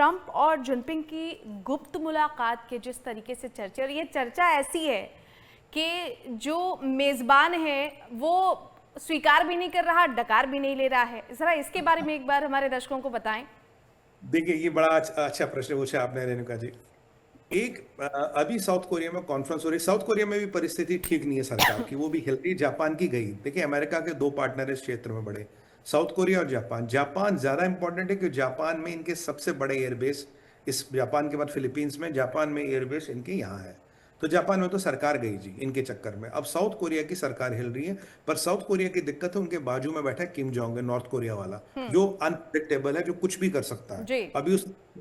Trump और Jinping की गुप्त मुलाकात के जिस तरीके से चर्चा, और ये चर्चा ऐसी है कि जो मेज़बान है वो स्वीकार भी नहीं कर रहा, डकार भी नहीं ले रहा है। ज़रा इसके बारे में एक बार हमारे दर्शकों को बताएं। देखिए, ये बड़ा अच्छा प्रश्न पूछा आपने रेणुका जी। अभी साउथ कोरिया में कॉन्फ्रेंस हो रही है। साउथ कोरिया में भी परिस्थिति ठीक नहीं है सरकार की, वो भी हिल रही। जापान की गई। देखिए, अमेरिका के दो पार्टनर है इस क्षेत्र में बड़े, साउथ कोरिया और जापान। जापान ज्यादा इंपॉर्टेंट है क्योंकि जापान में इनके सबसे बड़े एयरबेस, इस जापान के बाद फिलीपींस में, जापान में एयरबेस इनके यहाँ है। तो जापान में तो सरकार गई जी इनके चक्कर में। अब साउथ कोरिया की सरकार हिल रही है, पर साउथ कोरिया की दिक्कत है, उनके बाजू में बैठा है किम जोंग, नॉर्थ कोरिया वाला, जो अनप्रिडिक्टेबल है, जो कुछ भी कर सकता है। जी।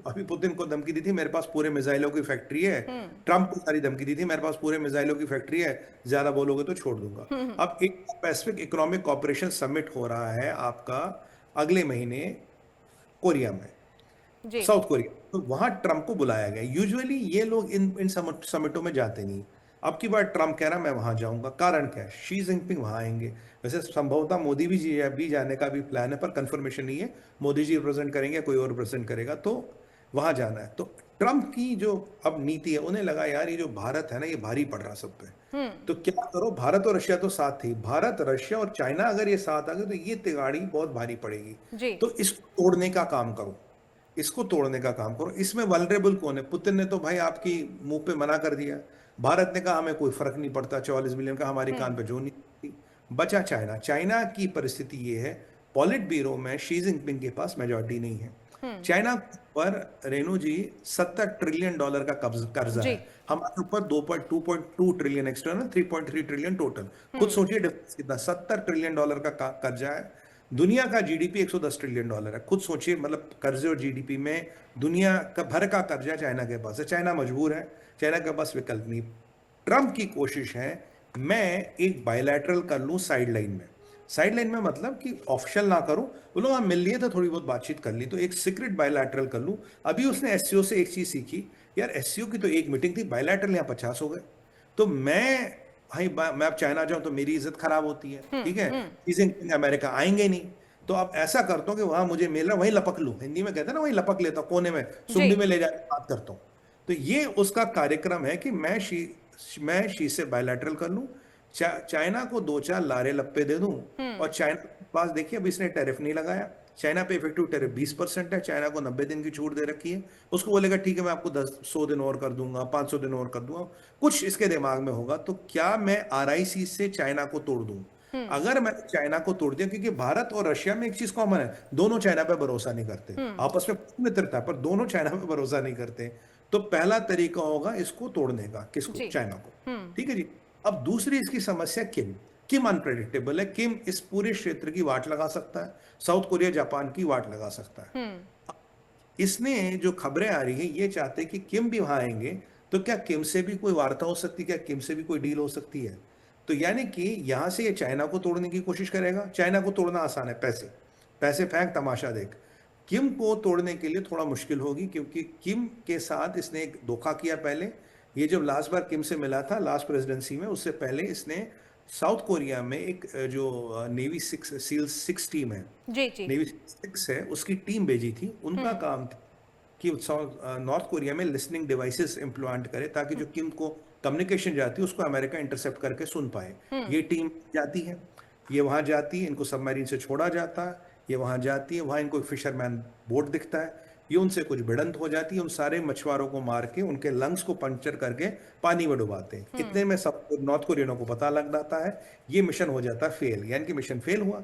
अभी पुतिन को धमकी दी थी, मेरे पास पूरे मिसाइलों की फैक्ट्री है। ट्रंप को सारी धमकी दी थी, मेरे पास पूरे मिसाइलों की फैक्ट्री है, ज्यादा बोलोगे तो छोड़ दूंगा। अब एक पैसिफिक इकोनॉमिक कॉपरेशन समिट हो रहा है आपका अगले महीने कोरिया में, जी। South Korea. तो वहां ट्रंप को बुलाया गया। यूजुअली ये लोग इन इन समिटों में जाते नहीं। अब की बार ट्रंप कह रहा मैं वहां जाऊंगा। कारण क्या है? शी जिनपिंग वहां आएंगे। वैसे संभवतः मोदी भी जाने का भी प्लान है, पर कंफर्मेशन नहीं है। मोदी जी रिप्रेजेंट करेंगे, कोई और रिप्रेजेंट करेगा, तो वहां जाना है। तो ट्रंप की जो अब नीति है, उन्हें लगा यार ये जो भारत है ना, ये भारी पड़ रहा सब पे। तो क्या करो, भारत और रशिया तो साथ थी, भारत रशिया और चाइना अगर ये साथ आ गए तो ये तिगाड़ी बहुत भारी पड़ेगी। जी। तो इसको तोड़ने का काम करो, इसको तोड़ने का काम करो। इसमें वल्नरेबल कौन है? पुतिन ने तो भाई आपकी मुंह पे मना कर दिया। भारत ने कहा हमें कोई फर्क नहीं पड़ता, 44 मिलियन का हमारी कान पे जो नहीं थी। बचा चाइना। चाइना की परिस्थिति ये है, पॉलिट ब्यूरो में शी जिनपिंग के पास मेजॉरिटी नहीं है। चाइना पर रेणु जी $70 ट्रिलियन का कर्जा जी। है। हमारे ऊपर 2.2 ट्रिलियन एक्सटर्नल, 3.3 ट्रिलियन टोटल। खुद सोचिए डिफरेंस कितना, $70 ट्रिलियन का कर्जा है। दुनिया का जीडीपी $110 ट्रिलियन है। खुद सोचिए, मतलब कर्जे और जीडीपी में दुनिया का भर का कर्जा चाइना के पास है। चाइना मजबूर है, चाइना के पास विकल्प नहीं। ट्रंप की कोशिश है मैं एक बायलैटरल कर लूं साइड लाइन में। साइड लाइन में मतलब कि ऑफिशियल ना करूं, बोलो हम मिल लिए तो थोड़ी बहुत बातचीत कर ली, तो एक सीक्रेट बायलैटरल कर लूं। अभी उसने एससीओ से एक चीज सीखी, यार एससीओ की तो एक मीटिंग थी, बायलैटरल यहाँ 50 हो गए। तो मैं अब चाइना जाऊं तो मेरी इज्जत खराब होती है, ठीक है। चीजें अमेरिका आएंगे नहीं। तो अब ऐसा करता हूं कि वहां मुझे मिल रहा वहीं लपक लूं, हिंदी में कहते हैं ना, वहीं लपक लेता हूं कोने में, जी। सुमड़ी में ले जाकर बात करता हूं। तो ये उसका कार्यक्रम है कि मैं शी से बायलैटरल कर लूं, चाइना को दो चार लारे लप्पे दे दूं। और चाइना के पास देखिए, अभी इसने टैरिफ नहीं लगाया। चाइना पे इफेक्टिव टैरिफ 20% है। चाइना को 90 दिन की छूट दे रखी है। उसको बोलेगा ठीक है मैं आपको 100 दिन और कर दूंगा, 500 दिन और कर दूंगा। कुछ इसके दिमाग में होगा। तो क्या मैं आरआईसी से चाइना को तोड़ दूं? अगर मैं चाइना को तोड़ दिया, क्योंकि भारत और रशिया में एक चीज कॉमन है, दोनों चाइना पे भरोसा नहीं करते। आपस में मित्रता है, पर दोनों चाइना पे भरोसा नहीं करते। तो पहला तरीका होगा इसको तोड़ने का। किसको? जी। चाइना को। ठीक है जी। अब दूसरी इसकी समस्या किम। किम अनप्रेडिक्टेबल है। किम इस पूरे क्षेत्र की वाट लगा सकता है, साउथ कोरिया जापान की वाट लगा सकता है। इसने जो खबरें आ रही है, ये चाहते हैं कि किम भी वहां आएंगे, तो क्या किम से भी कोई वार्ता हो सकती है? क्या किम से भी कोई डील हो सकती है? तो यानी कि यहां से ये चाइना को तोड़ने की कोशिश करेगा। चाइना को तोड़ना आसान है, पैसे पैसे फेंक, तमाशा देख। किम को तोड़ने के लिए थोड़ा मुश्किल होगी, क्योंकि किम के साथ इसने एक धोखा किया पहले। ये जब लास्ट बार किम से मिला था लास्ट प्रेसिडेंसी में, उससे पहले इसने साउथ कोरिया में एक जो नेवी सिक्स सील 6 टीम है, जी। जी। नेवी 6 है, उसकी टीम भेजी थी। उनका काम था कि नॉर्थ कोरिया में लिसनिंग डिवाइसेस इम्प्लांट करे, ताकि जो किम को कम्युनिकेशन जाती है उसको अमेरिका इंटरसेप्ट करके सुन पाए। ये टीम जाती है, ये वहां जाती है, इनको सबमरीन से छोड़ा जाता है, ये वहां जाती है, वहां इनको फिशरमैन बोट दिखता है, ये उनसे कुछ भिड़ंत हो जाती है, उन सारे मछुआरों को मार के उनके लंग्स को पंक्चर करके पानी में डुबाते हैं। इतने में सब नॉर्थ कोरियनों को पता लग जाता है। ये मिशन हो जाता है फेल, यानी कि मिशन फेल हुआ।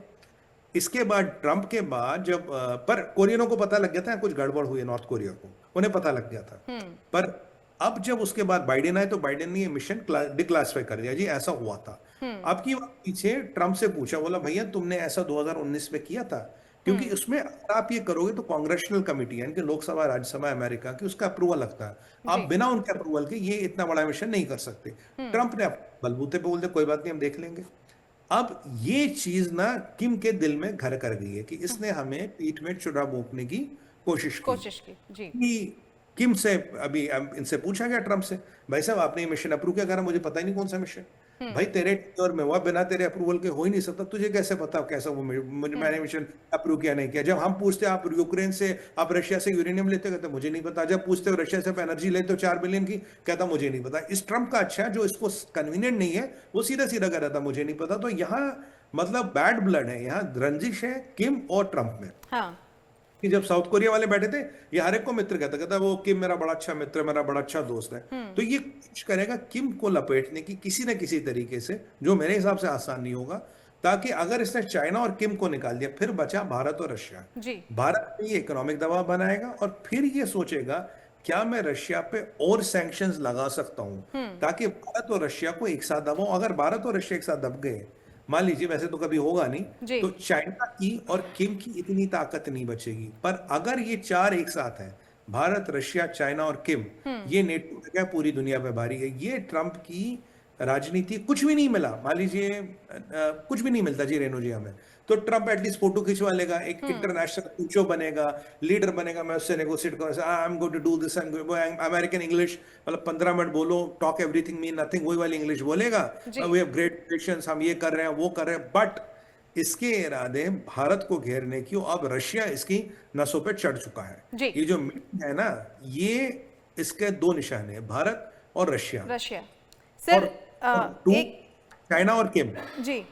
इसके बाद ट्रंप के बाद जब पर कोरियनों को पता लग गया था कुछ गड़बड़ हुई है, नॉर्थ कोरिया को उन्हें पता लग गया था। पर अब जब उसके बाद बाइडेन आए, तो बाइडेन ने ये मिशन डिक्लासिफाई कर दिया, जी ऐसा हुआ था। अब की बात पीछे ट्रंप से पूछा, बोला भैया तुमने ऐसा 2019 में किया था? क्योंकि उसमें अगर आप ये करोगे तो कांग्रेशनल कमेटी यानी कि लोकसभा राज्यसभा अमेरिका की, उसका अप्रूवल लगता है। आप जी। बिना उनके अप्रूवल के ये इतना बड़ा मिशन नहीं कर सकते। ट्रंप ने बलबूते पे बोल दिया कोई बात नहीं, हम देख लेंगे। अब ये चीज ना किम के दिल में घर कर गई है कि इसने हमें पीठ में छुरा भोंकने की कोशिश की। कोशिश की। जी। कि किम से अभी इनसे पूछा गया ट्रंप से, भाई साहब आपने ये मिशन अप्रूव किया? करा मुझे पता ही नहीं कौन सा मिशन। भाई तेरे और मैं वह बिना तेरे अप्रूवल के हो ही नहीं सकता, तुझे कैसे पता कैसा वो मैंने मिशन अप्रूव किया नहीं किया। जब हम पूछते आप यूक्रेन से, आप रशिया से यूरेनियम लेते, कहते मुझे नहीं पता। जब पूछते हो रशिया से एनर्जी लेते हो 4 बिलियन की, कहता मुझे नहीं पता। इस ट्रंप का अच्छा है, जो इसको कन्वीनियंट नहीं है वो सीधा सीधा कह रहा था मुझे नहीं पता। तो यहाँ मतलब बैड ब्लड है, यहाँ रंजिश है किम और ट्रंप में। हाँ कि जब साउथ कोरिया वाले बैठे थे, ये हर एक को मित्र कहता वो किम मेरा बड़ा अच्छा मित्र, मेरा बड़ा अच्छा दोस्त है। तो ये कोशिश करेगा किम को लपेटने की किसी न किसी तरीके से, जो मेरे हिसाब से आसान नहीं होगा, ताकि अगर इसने चाइना और किम को निकाल दिया, फिर बचा भारत और रशिया। जी भारत पे ये इकोनॉमिक दबाव बनाएगा और फिर ये सोचेगा क्या मैं रशिया पे और सैंक्शंस लगा सकता हूं ताकि भारत और रशिया को एक साथ दबाऊं। अगर भारत और रशिया एक साथ दब गए, मान लीजिए, वैसे तो कभी होगा नहीं, जी तो चाइना की और किम की इतनी ताकत नहीं बचेगी। पर अगर ये चार एक साथ हैं, भारत, रशिया, चाइना और किम, ये नेटो क्या पूरी दुनिया पे भारी है। ये ट्रंप की राजनीति कुछ भी नहीं मिला, मान लीजिए कुछ भी नहीं मिलता जी रेणु जी हमें, तो ट्रंप एटलीस्ट फोटो खिंचवा लेगा, एक इंटरनेशनल शो बनेगा, लीडर बनेगा, मैं उससे नेगोशिएट करूंगा, I am going to do this, American English, मतलब 15 मिनट बोलो, टॉक एवरीथिंग मीन नथिंग, वही वाली इंग्लिश बोलेगा, वी हैव ग्रेट रिलेशंस, हम ये कर रहे हैं वो कर रहे हैं। बट इसके इरादे भारत को घेरने की, अब रशिया इसकी नसों पे चढ़ चुका है। जी ये जो मीटिंग है ना, ये इसके दो निशाने हैं, भारत और रशिया, रशिया और सर टू एक चाइना और किम। जी